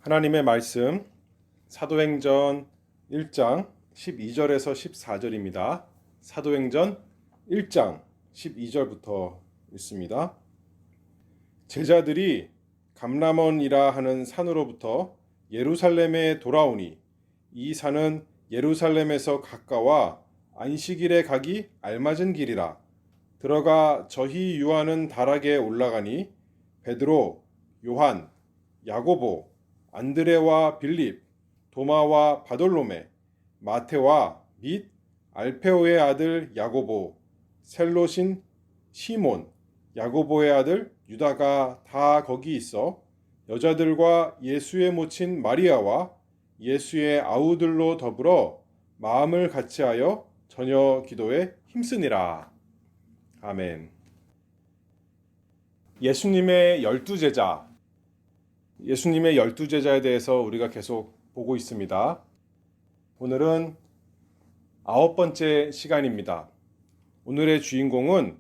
하나님의 말씀 사도행전 1장 12절에서 14절입니다. 사도행전 1장 12절부터 읽습니다. 제자들이 감람원이라 하는 산으로부터 예루살렘에 돌아오니 이 산은 예루살렘에서 가까워 안식일에 가기 알맞은 길이라. 들어가 저희 유하는 다락에 올라가니 베드로, 요한, 야고보, 안드레와 빌립, 도마와 바돌로메, 마테와 및 알페오의 아들 야고보, 셀롯인 시몬, 야고보의 아들 유다가 다 거기 있어 여자들과 예수의 모친 마리아와 예수의 아우들로 더불어 마음을 같이하여 저녁 기도에 힘쓰니라. 아멘. 예수님의 12제자, 예수님의 12제자에 대해서 우리가 계속 보고 있습니다. 오늘은 9번째 시간입니다. 오늘의 주인공은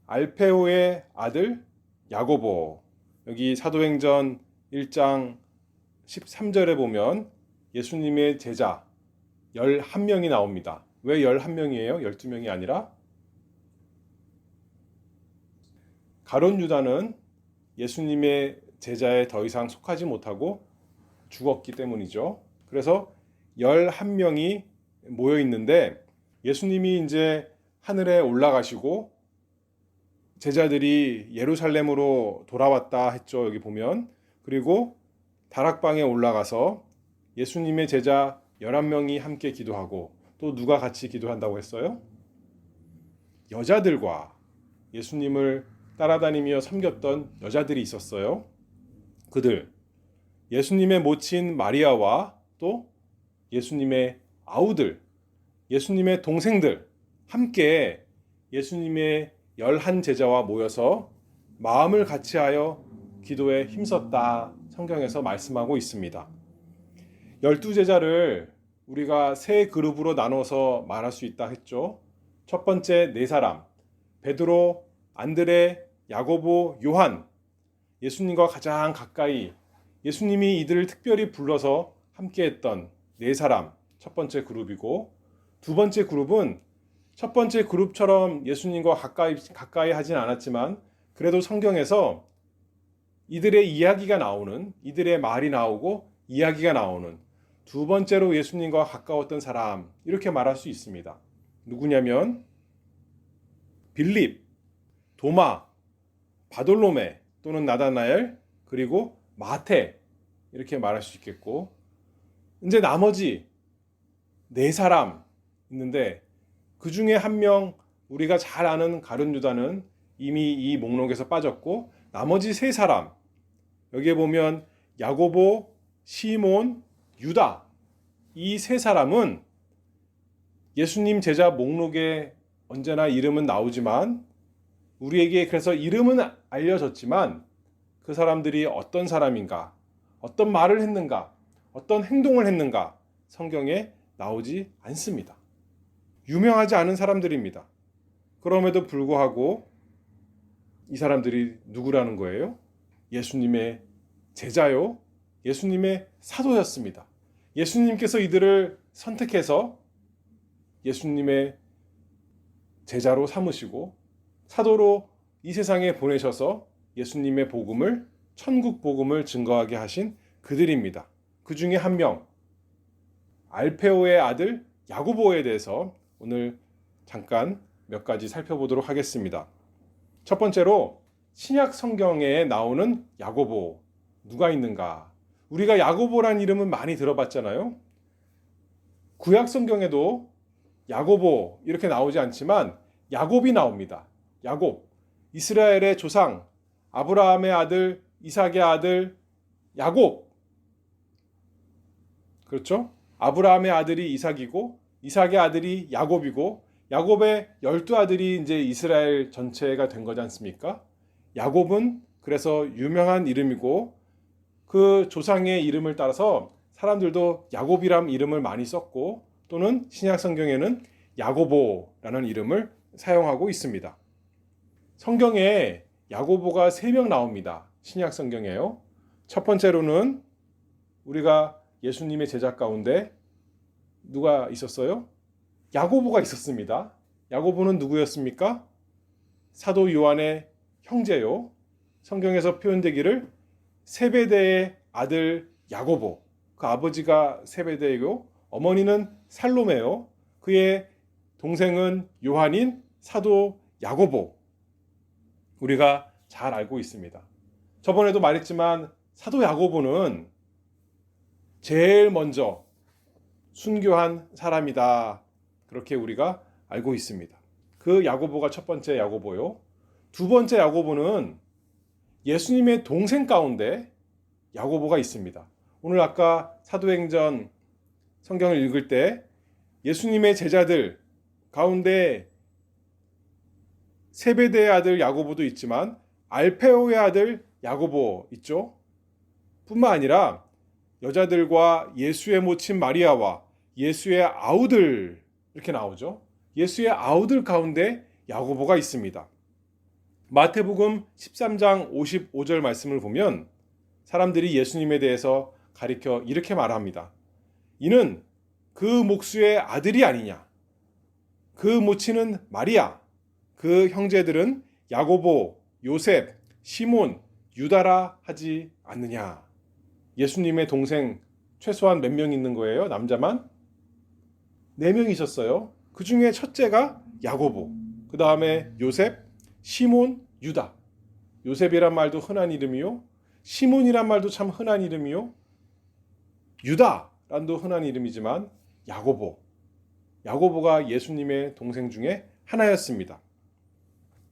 알페오의 아들 야고보. 여기 사도행전 1장 13절에 보면 예수님의 제자 11명이 나옵니다. 왜 11명이에요? 12명이 아니라? 가룟 유다는 예수님의 제자에 더 이상 속하지 못하고 죽었기 때문이죠. 그래서 11명이 모여 있는데 예수님이 이제 하늘에 올라가시고 제자들이 예루살렘으로 돌아왔다 했죠. 여기 보면. 그리고 다락방에 올라가서 예수님의 제자 11명이 함께 기도하고 또 누가 같이 기도한다고 했어요? 여자들과 예수님을 따라다니며 섬겼던 여자들이 있었어요. 그들, 예수님의 모친 마리아와 또 예수님의 아우들, 예수님의 동생들 함께 예수님의 11제자와 모여서 마음을 같이하여 기도에 힘썼다 성경에서 말씀하고 있습니다. 12제자를 우리가 세 그룹으로 나눠서 말할 수 있다 했죠. 첫 번째 네 사람, 베드로, 안드레, 야고보, 요한, 예수님과 가장 가까이 예수님이 이들을 특별히 불러서 함께했던 네 사람, 첫 번째 그룹이고, 두 번째 그룹은 첫 번째 그룹처럼 예수님과 가까이 하진 않았지만 그래도 성경에서 이들의 이야기가 나오는, 이들의 말이 나오고 이야기가 나오는 두 번째로 예수님과 가까웠던 사람, 이렇게 말할 수 있습니다. 누구냐면 빌립, 도마, 바돌로메 또는 나다나엘, 그리고 마테, 이렇게 말할 수 있겠고, 이제 나머지 네 사람 있는데 그 중에 한 명, 우리가 잘 아는 가룟 유다는 이미 이 목록에서 빠졌고, 나머지 세 사람, 여기에 보면 야고보, 시몬, 유다, 이 세 사람은 예수님 제자 목록에 언제나 이름은 나오지만 우리에게 그래서 이름은 알려졌지만 그 사람들이 어떤 사람인가, 어떤 말을 했는가, 어떤 행동을 했는가 성경에 나오지 않습니다. 유명하지 않은 사람들입니다. 그럼에도 불구하고 이 사람들이 누구라는 거예요? 예수님의 제자요, 예수님의 사도였습니다. 예수님께서 이들을 선택해서 예수님의 제자로 삼으시고 사도로 이 세상에 보내셔서 예수님의 복음을, 천국 복음을 증거하게 하신 그들입니다. 그 중에 한 명, 알페오의 아들 야고보에 대해서 오늘 잠깐 몇 가지 살펴보도록 하겠습니다. 첫 번째로 신약 성경에 나오는 야고보, 누가 있는가? 우리가 야고보란 이름은 많이 들어봤잖아요. 구약 성경에도 야고보 이렇게 나오지 않지만 야곱이 나옵니다. 야곱, 이스라엘의 조상, 아브라함의 아들, 이삭의 아들 야곱. 그렇죠? 아브라함의 아들이 이삭이고 이삭의 아들이 야곱이고 야곱의 12아들이 이제 이스라엘 전체가 된 거지 않습니까? 야곱은 그래서 유명한 이름이고 그 조상의 이름을 따라서 사람들도 야곱이란 이름을 많이 썼고 또는 신약 성경에는 야고보라는 이름을 사용하고 있습니다. 성경에 야고보가 3명 나옵니다. 신약 성경에요. 첫 번째로는 우리가 예수님의 제자 가운데 누가 있었어요? 야고보가 있었습니다. 야고보는 누구였습니까? 사도 요한의 형제요. 성경에서 표현되기를 세베대의 아들 야고보, 그 아버지가 세베대이고 어머니는 살로메요. 그의 동생은 요한인 사도 야고보. 우리가 잘 알고 있습니다. 저번에도 말했지만 사도 야고보는 제일 먼저 순교한 사람이다. 그렇게 우리가 알고 있습니다. 그 야고보가 첫 번째 야고보요. 두 번째 야고보는 예수님의 동생 가운데 야고보가 있습니다. 오늘 아까 사도행전 성경을 읽을 때 예수님의 제자들 가운데 세베대의 아들 야고보도 있지만 알페오의 아들 야고보 있죠. 뿐만 아니라 여자들과 예수의 모친 마리아와 예수의 아우들 이렇게 나오죠. 예수의 아우들 가운데 야고보가 있습니다. 마태복음 13장 55절 말씀을 보면 사람들이 예수님에 대해서 가리켜 이렇게 말합니다. 이는 그 목수의 아들이 아니냐. 그 모친은 마리아. 그 형제들은 야고보, 요셉, 시몬, 유다라 하지 않느냐. 예수님의 동생 최소한 몇 명 있는 거예요? 남자만? 4명 있었어요. 그 중에 첫째가 야고보, 그 다음에 요셉, 시몬, 유다. 요셉이란 말도 흔한 이름이요. 시몬이란 말도 참 흔한 이름이요. 유다란도 흔한 이름이지만 야고보가 예수님의 동생 중에 하나였습니다.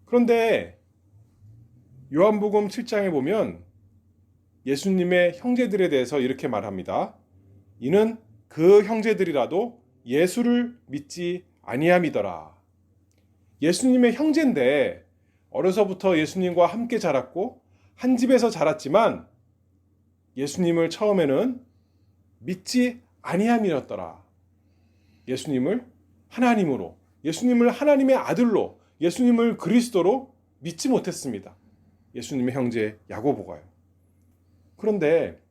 그런데 요한복음 7장에 보면 예수님의 형제들에 대해서 이렇게 말합니다. 이는 그 형제들이라도 예수를 믿지 아니함이더라. 예수님의 형제인데 어려서부터 예수님과 함께 자랐고 한 집에서 자랐지만 예수님을 처음에는 믿지 아니함이었더라. 예수님을 하나님으로, 예수님을 하나님의 아들로, 예수님을 그리스도로 믿지 못했습니다. 예수님의 형제 야고보가요. 그런데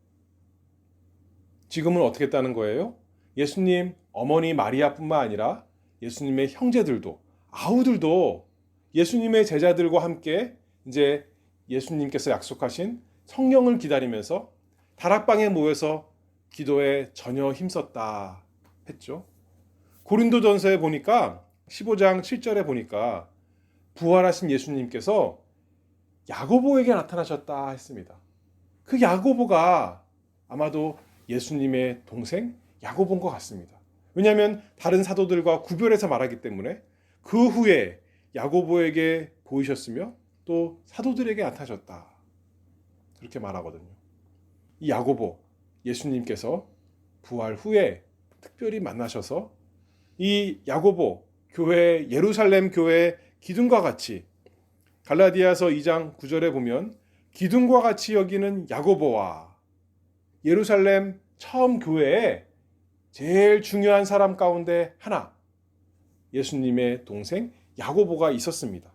지금은 어떻게 했다는 거예요? 예수님 어머니 마리아뿐만 아니라 예수님의 형제들도, 아우들도 예수님의 제자들과 함께 이제 예수님께서 약속하신 성령을 기다리면서 다락방에 모여서 기도에 전혀 힘썼다 했죠. 고린도전서에 보니까 15장 7절에 보니까 부활하신 예수님께서 야고보에게 나타나셨다 했습니다. 그 야고보가 아마도 예수님의 동생 야고보인 것 같습니다. 왜냐하면 다른 사도들과 구별해서 말하기 때문에 그 후에 야고보에게 보이셨으며 또 사도들에게 나타나셨다. 그렇게 말하거든요. 이 야고보, 예수님께서 부활 후에 특별히 만나셔서 이 야고보 교회, 예루살렘 교회 기둥과 같이 갈라디아서 2장 9절에 보면 기둥과 같이 여기는 야고보와 예루살렘 처음 교회에 제일 중요한 사람 가운데 하나, 예수님의 동생 야고보가 있었습니다.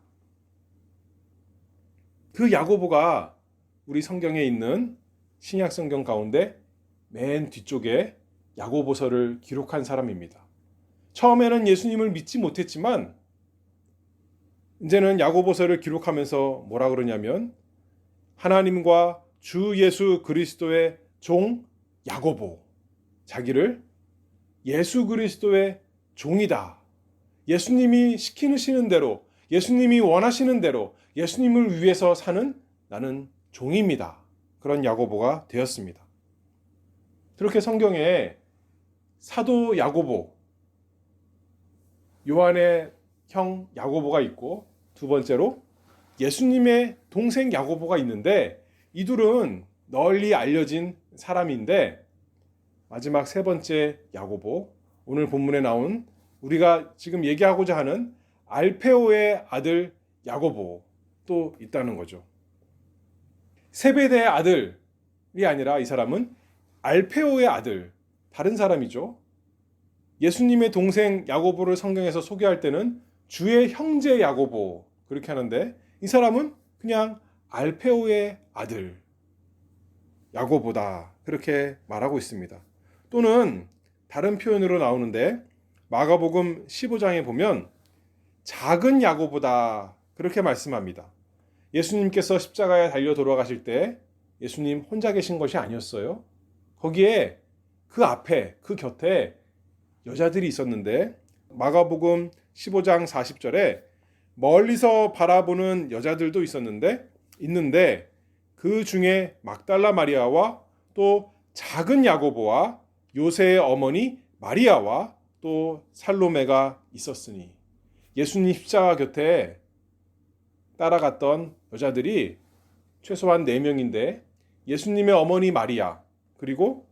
그 야고보가 우리 성경에 있는 신약 성경 가운데 맨 뒤쪽에 야고보서를 기록한 사람입니다. 처음에는 예수님을 믿지 못했지만 이제는 야고보서를 기록하면서 뭐라 그러냐면 하나님과 주 예수 그리스도의 종 야고보, 자기를 예수 그리스도의 종이다. 예수님이 시키시는 대로, 예수님이 원하시는 대로 예수님을 위해서 사는 나는 종입니다. 그런 야고보가 되었습니다. 그렇게 성경에 사도 야고보, 요한의 형 야고보가 있고 두 번째로 예수님의 동생 야고보가 있는데 이 둘은 널리 알려진 사람인데 마지막 세 번째 야고보, 오늘 본문에 나온 우리가 지금 얘기하고자 하는 알페오의 아들 야고보 또 있다는 거죠. 세베대의 아들이 아니라 이 사람은 알페오의 아들, 다른 사람이죠. 예수님의 동생 야고보를 성경에서 소개할 때는 주의 형제 야고보 그렇게 하는데 이 사람은 그냥 알페오의 아들. 야고보다 그렇게 말하고 있습니다. 또는 다른 표현으로 나오는데 마가복음 15장에 보면 작은 야고보다 그렇게 말씀합니다. 예수님께서 십자가에 달려 돌아가실 때 예수님 혼자 계신 것이 아니었어요. 거기에 그 앞에 그 곁에 여자들이 있었는데 마가복음 15장 40절에 멀리서 바라보는 여자들도 있는데 그 중에 막달라 마리아와 또 작은 야고보와 요새의 어머니 마리아와 또 살로메가 있었으니, 예수님 십자가 곁에 따라갔던 여자들이 최소한 4명인데 예수님의 어머니 마리아, 그리고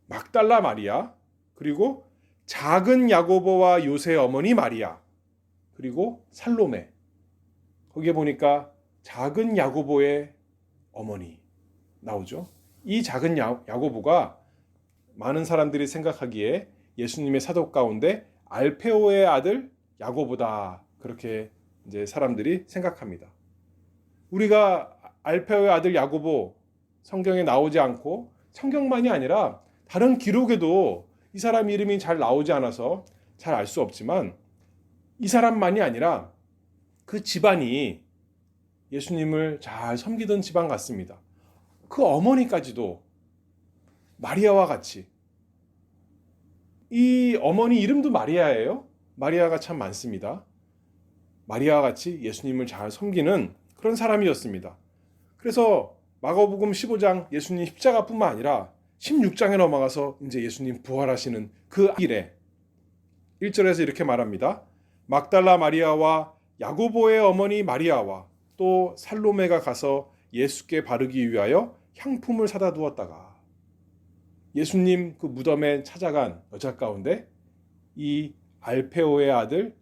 막달라 마리아, 그리고 작은 야고보와 요새의 어머니 마리아, 그리고 살로메. 거기에 보니까 작은 야고보의 어머니 나오죠. 이 작은 야고보가 많은 사람들이 생각하기에 예수님의 사도 가운데 알페오의 아들 야고보다 그렇게 이제 사람들이 생각합니다. 우리가 알페오의 아들 야고보 성경에 나오지 않고, 성경만이 아니라 다른 기록에도 이 사람 이름이 잘 나오지 않아서 잘 알 수 없지만, 이 사람만이 아니라 그 집안이 예수님을 잘 섬기던 집안 같습니다. 그 어머니까지도 마리아와 같이, 이 어머니 이름도 마리아예요. 마리아가 참 많습니다. 마리아와 같이 예수님을 잘 섬기는 그런 사람이었습니다. 그래서 마가복음 15장 예수님 십자가뿐만 아니라 16장에 넘어가서 이제 예수님 부활하시는 그 일에 1절에서 이렇게 말합니다. 막달라 마리아와 야고보의 어머니 마리아와 또 살로메가 가서 예수께 바르기 위하여 향품을 사다 두었다가, 예수님 그 무덤에 찾아간 여자 가운데 이 알페오의 아들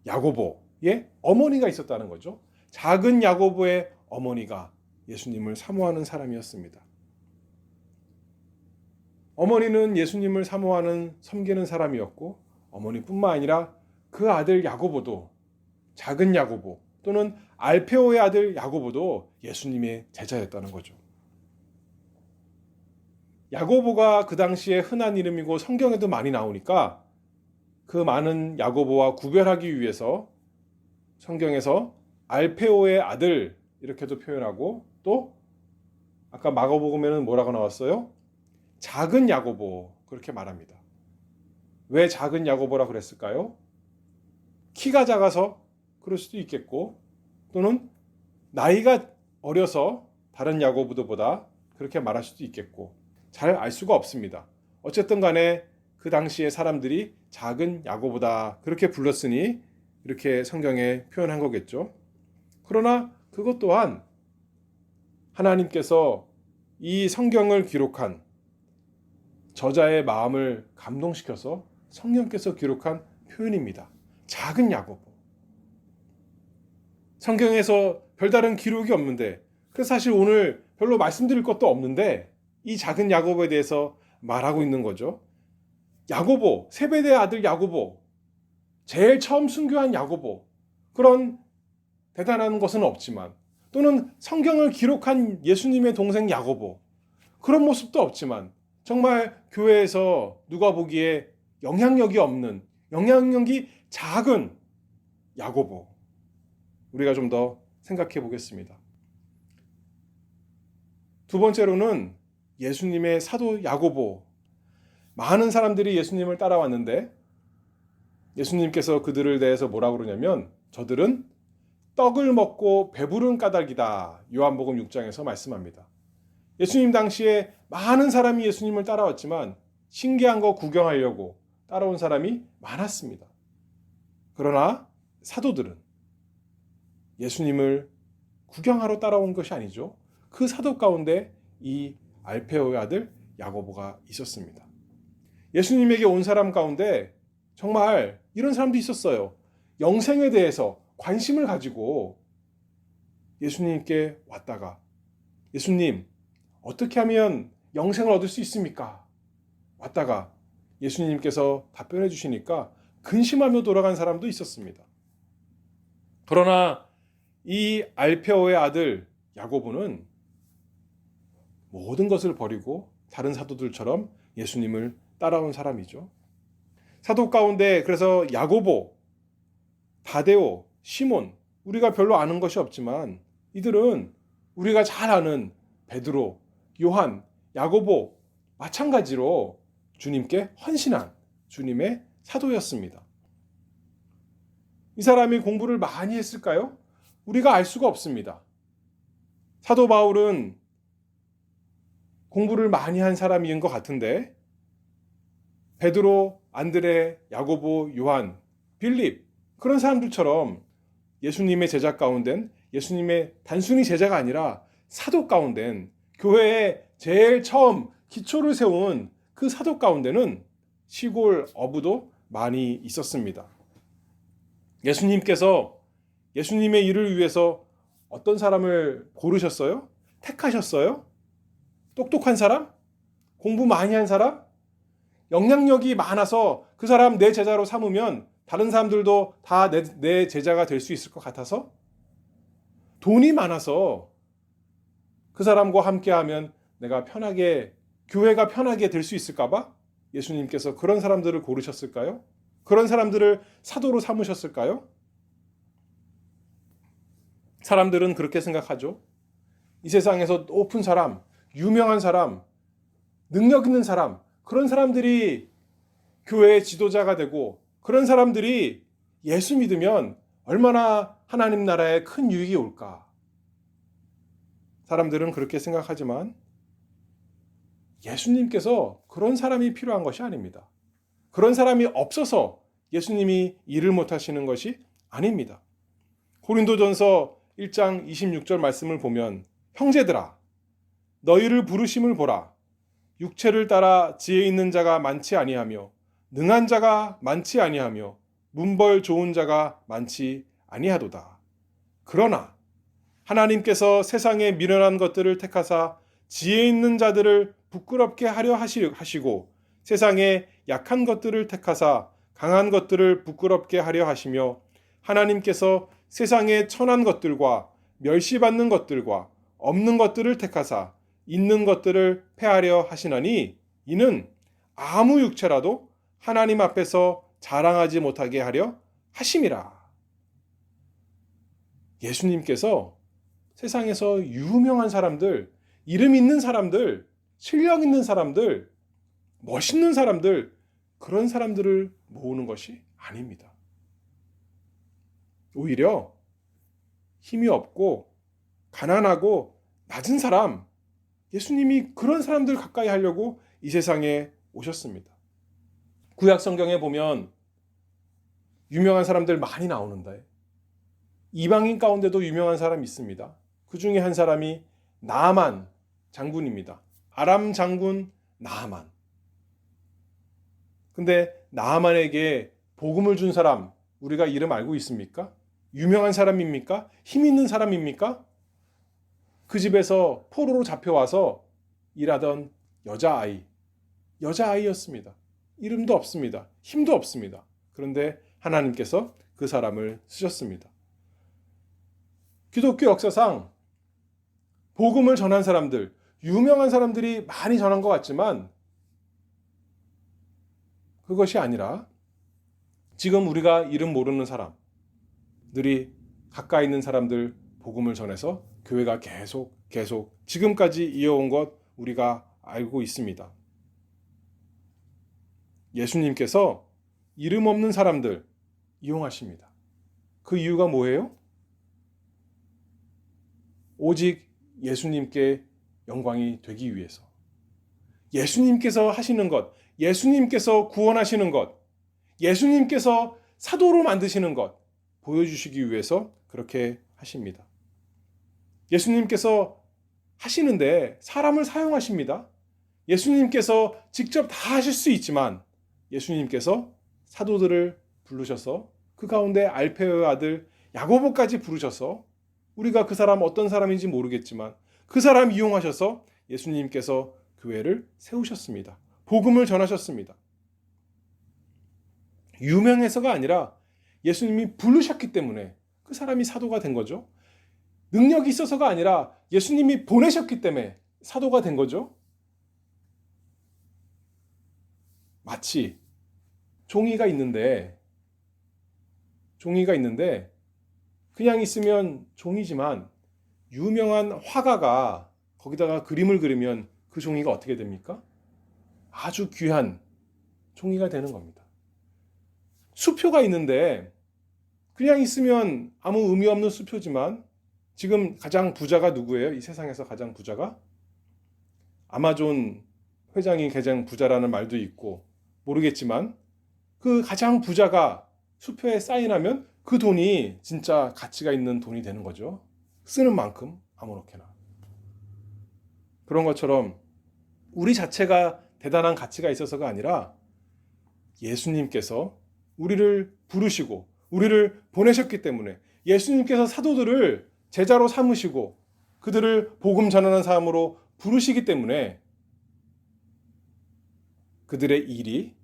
야고보의 어머니가 있었다는 거죠. 작은 야고보의 어머니가 예수님을 사모하는 사람이었습니다. 어머니는 예수님을 사모하는, 섬기는 사람이었고, 어머니뿐만 아니라 그 아들 야고보도, 작은 야고보 또는 알페오의 아들 야고보도 예수님의 제자였다는 거죠. 야고보가 그 당시에 흔한 이름이고 성경에도 많이 나오니까 그 많은 야고보와 구별하기 위해서 성경에서 알페오의 아들 이렇게도 표현하고, 또 아까 마가복음에는 뭐라고 나왔어요? 작은 야고보 그렇게 말합니다. 왜 작은 야고보라 그랬을까요? 키가 작아서 그럴 수도 있겠고, 또는 나이가 어려서 다른 야고보들보다 그렇게 말할 수도 있겠고, 잘 알 수가 없습니다. 어쨌든 간에 그 당시에 사람들이 작은 야고보다 그렇게 불렀으니 이렇게 성경에 표현한 거겠죠. 그러나 그것 또한 하나님께서 이 성경을 기록한 저자의 마음을 감동시켜서 성령께서 기록한 표현입니다. 작은 야고보. 성경에서 별다른 기록이 없는데, 그래서 사실 오늘 별로 말씀드릴 것도 없는데 이 작은 야고보에 대해서 말하고 있는 거죠. 야고보, 세베대의 아들 야고보, 제일 처음 순교한 야고보, 그런 대단한 것은 없지만, 또는 성경을 기록한 예수님의 동생 야고보, 그런 모습도 없지만, 정말 교회에서 누가 보기에 영향력이 없는, 영향력이 작은 야고보, 우리가 좀 더 생각해 보겠습니다. 두 번째로는 예수님의 사도 야고보. 많은 사람들이 예수님을 따라왔는데 예수님께서 그들을 대해서 뭐라고 그러냐면, 저들은 떡을 먹고 배부른 까닭이다. 요한복음 6장에서 말씀합니다. 예수님 당시에 많은 사람이 예수님을 따라왔지만 신기한 거 구경하려고 따라온 사람이 많았습니다. 그러나 사도들은 예수님을 구경하러 따라온 것이 아니죠. 그 사도 가운데 이 알페오의 아들 야고보가 있었습니다. 예수님에게 온 사람 가운데 정말 이런 사람도 있었어요. 영생에 대해서 관심을 가지고 예수님께 왔다가, 예수님, 어떻게 하면 영생을 얻을 수 있습니까? 왔다가 예수님께서 답변해 주시니까 근심하며 돌아간 사람도 있었습니다. 그러나 이 알페오의 아들 야고보는 모든 것을 버리고 다른 사도들처럼 예수님을 따라온 사람이죠. 사도 가운데 그래서 야고보, 다데오, 시몬, 우리가 별로 아는 것이 없지만 이들은 우리가 잘 아는 베드로, 요한, 야고보 마찬가지로 주님께 헌신한 주님의 사도였습니다. 이 사람이 공부를 많이 했을까요? 우리가 알 수가 없습니다. 사도 바울은 공부를 많이 한 사람인 것 같은데 베드로, 안드레, 야고보, 요한, 빌립 그런 사람들처럼 예수님의 제자 가운데는 예수님의 단순히 제자가 아니라 사도 가운데는 교회에 제일 처음 기초를 세운 그 사도 가운데는 시골 어부도 많이 있었습니다. 예수님께서 예수님의 일을 위해서 어떤 사람을 고르셨어요? 택하셨어요? 똑똑한 사람? 공부 많이 한 사람? 영향력이 많아서 그 사람 내 제자로 삼으면 다른 사람들도 다 내 제자가 될 수 있을 것 같아서? 돈이 많아서 그 사람과 함께하면 내가 편하게 교회가 편하게 될 수 있을까 봐 예수님께서 그런 사람들을 고르셨을까요? 그런 사람들을 사도로 삼으셨을까요? 사람들은 그렇게 생각하죠. 이 세상에서 높은 사람, 유명한 사람, 능력 있는 사람, 그런 사람들이 교회의 지도자가 되고 그런 사람들이 예수 믿으면 얼마나 하나님 나라에 큰 유익이 올까? 사람들은 그렇게 생각하지만 예수님께서 그런 사람이 필요한 것이 아닙니다. 그런 사람이 없어서 예수님이 일을 못하시는 것이 아닙니다. 고린도전서 1장 26절 말씀을 보면 형제들아 너희를 부르심을 보라. 육체를 따라 지혜 있는 자가 많지 아니하며 능한 자가 많지 아니하며 문벌 좋은 자가 많지 아니하도다. 그러나 하나님께서 세상에 미련한 것들을 택하사 지혜 있는 자들을 부끄럽게 하려 하시고 세상에 약한 것들을 택하사 강한 것들을 부끄럽게 하려 하시며 하나님께서 세상에 천한 것들과 멸시받는 것들과 없는 것들을 택하사 있는 것들을 패하려 하시나니 이는 아무 육체라도 하나님 앞에서 자랑하지 못하게 하려 하심이라. 예수님께서 세상에서 유명한 사람들, 이름 있는 사람들, 실력 있는 사람들, 멋있는 사람들, 그런 사람들을 모으는 것이 아닙니다. 오히려 힘이 없고 가난하고 낮은 사람, 예수님이 그런 사람들 가까이 하려고 이 세상에 오셨습니다. 구약 성경에 보면 유명한 사람들 많이 나오는데 이방인 가운데도 유명한 사람이 있습니다. 그 중에 한 사람이 나아만 장군입니다. 아람 장군 나아만. 근데 나아만에게 복음을 준 사람 우리가 이름 알고 있습니까? 유명한 사람입니까? 힘 있는 사람입니까? 그 집에서 포로로 잡혀와서 일하던 여자아이였습니다. 이름도 없습니다. 힘도 없습니다. 그런데 하나님께서 그 사람을 쓰셨습니다. 기독교 역사상 복음을 전한 사람들, 유명한 사람들이 많이 전한 것 같지만 그것이 아니라 지금 우리가 이름 모르는 사람들이 가까이 있는 사람들 복음을 전해서 교회가 계속 지금까지 이어온 것 우리가 알고 있습니다. 예수님께서 이름 없는 사람들 이용하십니다. 그 이유가 뭐예요? 오직 예수님께 영광이 되기 위해서. 예수님께서 하시는 것, 예수님께서 구원하시는 것, 예수님께서 사도로 만드시는 것 보여주시기 위해서 그렇게 하십니다. 예수님께서 하시는데 사람을 사용하십니다. 예수님께서 직접 다 하실 수 있지만 예수님께서 사도들을 부르셔서 그 가운데 알페오의 아들 야고보까지 부르셔서 우리가 그 사람 어떤 사람인지 모르겠지만 그 사람 이용하셔서 예수님께서 교회를 세우셨습니다. 복음을 전하셨습니다. 유명해서가 아니라 예수님이 부르셨기 때문에 그 사람이 사도가 된 거죠. 능력이 있어서가 아니라 예수님이 보내셨기 때문에 사도가 된 거죠. 마치 종이가 있는데 그냥 있으면 종이지만 유명한 화가가 거기다가 그림을 그리면 그 종이가 어떻게 됩니까? 아주 귀한 종이가 되는 겁니다. 수표가 있는데 그냥 있으면 아무 의미 없는 수표지만 지금 가장 부자가 누구예요? 이 세상에서 가장 부자가? 아마존 회장이 가장 부자라는 말도 있고 모르겠지만 그 가장 부자가 수표에 사인하면 그 돈이 진짜 가치가 있는 돈이 되는 거죠. 쓰는 만큼 아무렇게나. 그런 것처럼 우리 자체가 대단한 가치가 있어서가 아니라 예수님께서 우리를 부르시고 우리를 보내셨기 때문에 예수님께서 사도들을 제자로 삼으시고 그들을 복음 전하는 사람으로 부르시기 때문에 그들의 일이,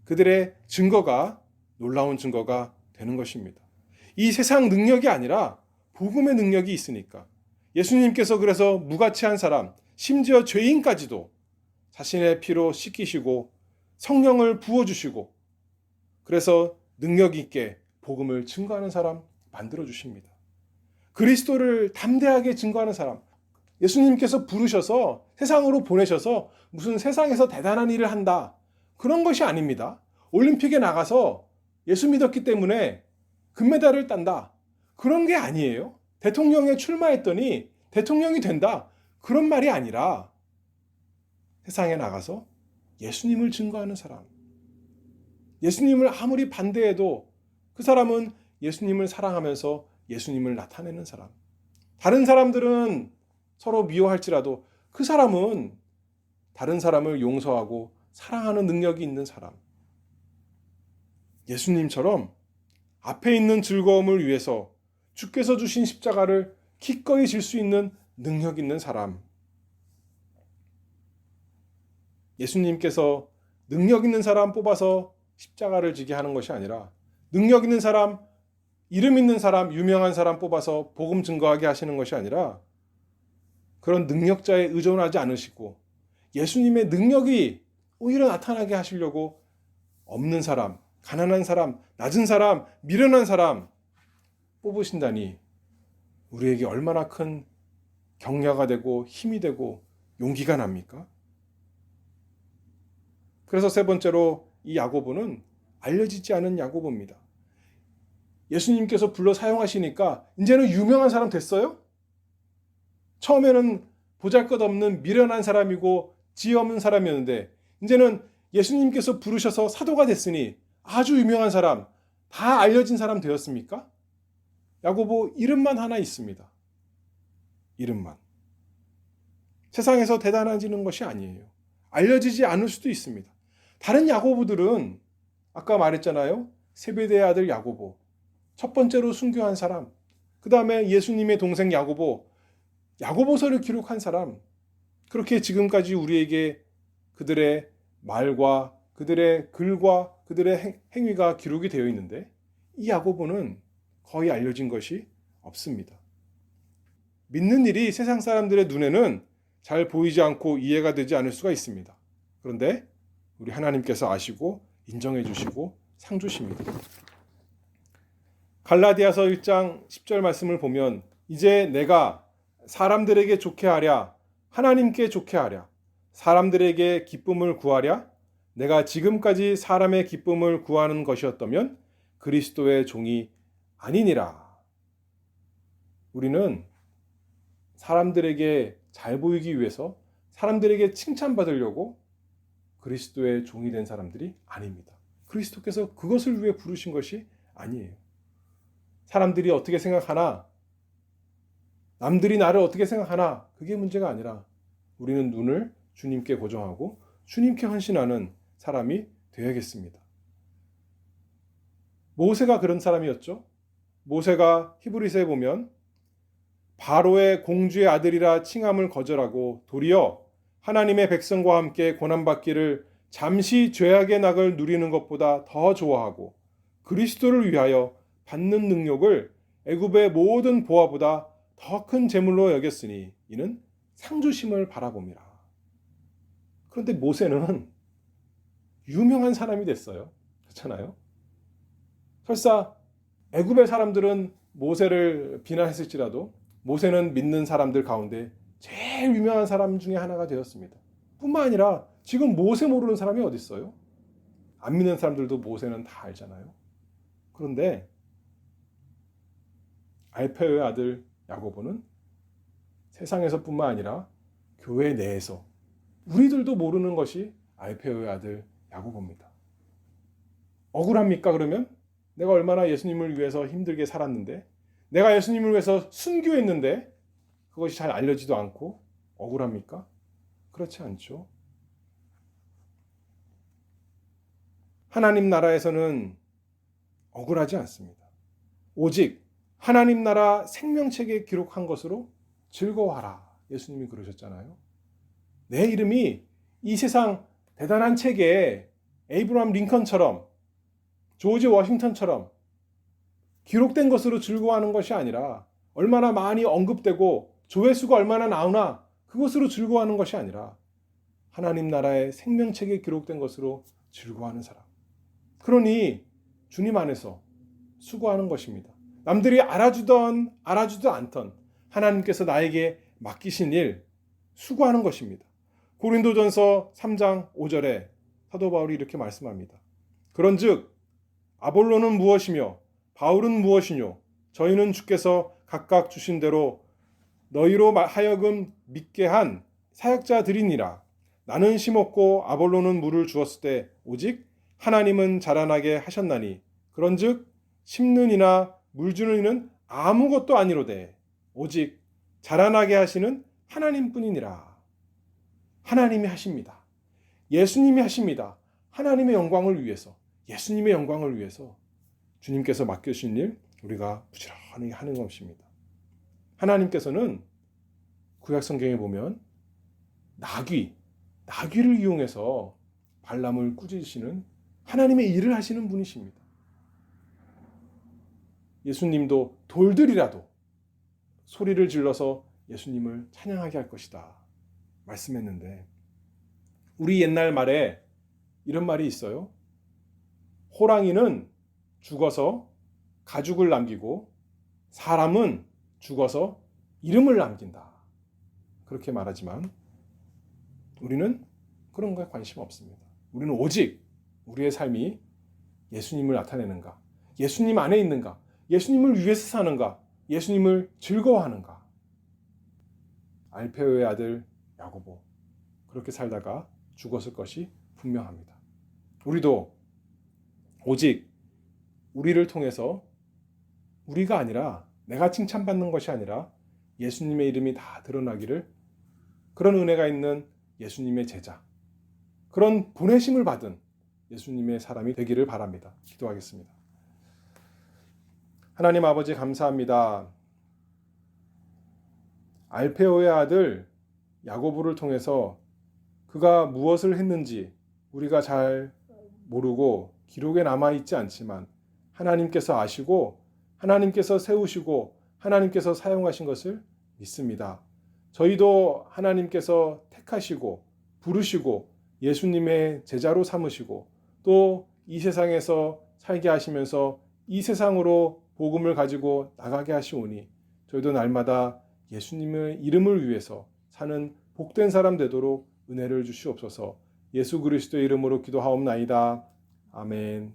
그들의 증거가 놀라운 증거가 되는 것입니다. 이 세상 능력이 아니라 복음의 능력이 있으니까 예수님께서 그래서 무가치한 사람, 심지어 죄인까지도 자신의 피로 씻기시고 성령을 부어주시고 그래서 능력 있게 복음을 증거하는 사람 만들어주십니다. 그리스도를 담대하게 증거하는 사람, 예수님께서 부르셔서 세상으로 보내셔서 무슨 세상에서 대단한 일을 한다. 그런 것이 아닙니다. 올림픽에 나가서 예수 믿었기 때문에 금메달을 딴다. 그런 게 아니에요. 대통령에 출마했더니 대통령이 된다. 그런 말이 아니라 세상에 나가서 예수님을 증거하는 사람. 예수님을 아무리 반대해도 그 사람은 예수님을 사랑하면서 예수님을 나타내는 사람. 다른 사람들은 서로 미워할지라도 그 사람은 다른 사람을 용서하고 사랑하는 능력이 있는 사람. 예수님처럼 앞에 있는 즐거움을 위해서 주께서 주신 십자가를 기꺼이 질 수 있는 능력 있는 사람. 예수님께서 능력 있는 사람 뽑아서 십자가를 지게 하는 것이 아니라 능력 있는 사람, 이름 있는 사람, 유명한 사람 뽑아서 복음 증거하게 하시는 것이 아니라 그런 능력자에 의존하지 않으시고 예수님의 능력이 오히려 나타나게 하시려고 없는 사람, 가난한 사람, 낮은 사람, 미련한 사람 뽑으신다니 우리에게 얼마나 큰 격려가 되고 힘이 되고 용기가 납니까? 그래서 세 번째로 이 야고보는 알려지지 않은 야고보입니다. 예수님께서 불러 사용하시니까 이제는 유명한 사람 됐어요? 처음에는 보잘것없는 미련한 사람이고 지혜 없는 사람이었는데 이제는 예수님께서 부르셔서 사도가 됐으니 아주 유명한 사람, 다 알려진 사람 되었습니까? 야고보 이름만 하나 있습니다. 이름만. 세상에서 대단해지는 것이 아니에요. 알려지지 않을 수도 있습니다. 다른 야고보들은 아까 말했잖아요. 세베대의 아들 야고보. 첫 번째로 순교한 사람. 그 다음에 예수님의 동생 야고보. 야고보서를 기록한 사람. 그렇게 지금까지 우리에게 그들의 말과 그들의 글과 그들의 행위가 기록이 되어 있는데 이 야고보는 거의 알려진 것이 없습니다. 믿는 일이 세상 사람들의 눈에는 잘 보이지 않고 이해가 되지 않을 수가 있습니다. 그런데 우리 하나님께서 아시고 인정해 주시고 상 주십니다. 갈라디아서 1장 10절 말씀을 보면 이제 내가 사람들에게 좋게 하랴 하나님께 좋게 하랴 사람들에게 기쁨을 구하랴 내가 지금까지 사람의 기쁨을 구하는 것이었다면 그리스도의 종이 아니니라. 우리는 사람들에게 잘 보이기 위해서 사람들에게 칭찬받으려고 그리스도의 종이 된 사람들이 아닙니다. 그리스도께서 그것을 위해 부르신 것이 아니에요. 사람들이 어떻게 생각하나 남들이 나를 어떻게 생각하나 그게 문제가 아니라 우리는 눈을 주님께 고정하고 주님께 헌신하는 사람이 되어야겠습니다. 모세가 그런 사람이었죠. 모세가 히브리서에 보면 바로의 공주의 아들이라 칭함을 거절하고 도리어 하나님의 백성과 함께 고난받기를 잠시 죄악의 낙을 누리는 것보다 더 좋아하고 그리스도를 위하여 받는 능력을 애굽의 모든 보화보다 더 큰 재물로 여겼으니 이는 상주심을 바라봅니다. 그런데 모세는 유명한 사람이 됐어요. 그렇잖아요. 설사 애굽의 사람들은 모세를 비난했을지라도 모세는 믿는 사람들 가운데 제일 유명한 사람 중에 하나가 되었습니다. 뿐만 아니라 지금 모세 모르는 사람이 어디 있어요? 안 믿는 사람들도 모세는 다 알잖아요. 그런데 알페오의 아들 야고보는 세상에서뿐만 아니라 교회 내에서 우리들도 모르는 것이 알페오의 아들 야고보입니다. 억울합니까? 그러면 내가 얼마나 예수님을 위해서 힘들게 살았는데, 내가 예수님을 위해서 순교했는데 그것이 잘 알려지도 않고 억울합니까? 그렇지 않죠. 하나님 나라에서는 억울하지 않습니다. 오직 하나님 나라 생명책에 기록한 것으로 즐거워하라. 예수님이 그러셨잖아요. 내 이름이 이 세상 대단한 책에 에이브러함 링컨처럼 조지 워싱턴처럼 기록된 것으로 즐거워하는 것이 아니라, 얼마나 많이 언급되고 조회수가 얼마나 나오나 그것으로 즐거워하는 것이 아니라 하나님 나라의 생명책에 기록된 것으로 즐거워하는 사람. 그러니 주님 안에서 수고하는 것입니다. 남들이 알아주던 알아주지 않던 하나님께서 나에게 맡기신 일 수고하는 것입니다. 고린도전서 3장 5절에 사도 바울이 이렇게 말씀합니다. 그런즉 아볼로는 무엇이며 바울은 무엇이뇨? 저희는 주께서 각각 주신 대로 너희로 하여금 믿게 한 사역자들이니라. 나는 심었고 아볼로는 물을 주었을 때 오직 하나님은 자라나게 하셨나니, 그런즉 심는 이나 물 주는 이는 아무것도 아니로되 오직 자라나게 하시는 하나님뿐이니라. 하나님이 하십니다. 예수님이 하십니다. 하나님의 영광을 위해서, 예수님의 영광을 위해서 주님께서 맡겨주신 일 우리가 부지런히 하는 것입니다. 하나님께서는 구약 성경에 보면 나귀를 이용해서 발람을 꾸짖으시는 하나님의 일을 하시는 분이십니다. 예수님도 돌들이라도 소리를 질러서 예수님을 찬양하게 할 것이다 말씀했는데, 우리 옛날 말에 이런 말이 있어요. 호랑이는 죽어서 가죽을 남기고 사람은 죽어서 이름을 남긴다. 그렇게 말하지만 우리는 그런 거에 관심 없습니다. 우리는 오직 우리의 삶이 예수님을 나타내는가, 예수님 안에 있는가, 예수님을 위해서 사는가, 예수님을 즐거워하는가. 알페오의 아들 야고보 그렇게 살다가 죽었을 것이 분명합니다. 우리도 오직 우리를 통해서, 우리가 아니라 내가 칭찬받는 것이 아니라 예수님의 이름이 다 드러나기를, 그런 은혜가 있는 예수님의 제자, 그런 보내심을 받은 예수님의 사람이 되기를 바랍니다. 기도하겠습니다. 하나님 아버지 감사합니다. 알페오의 아들 야고보를 통해서 그가 무엇을 했는지 우리가 잘 모르고 기록에 남아있지 않지만 하나님께서 아시고 하나님께서 세우시고 하나님께서 사용하신 것을 믿습니다. 저희도 하나님께서 택하시고 부르시고 예수님의 제자로 삼으시고 또 이 세상에서 살게 하시면서 이 세상으로 복음을 가지고 나가게 하시오니 저희도 날마다 예수님의 이름을 위해서 사는 복된 사람 되도록 은혜를 주시옵소서. 예수 그리스도의 이름으로 기도하옵나이다. 아멘.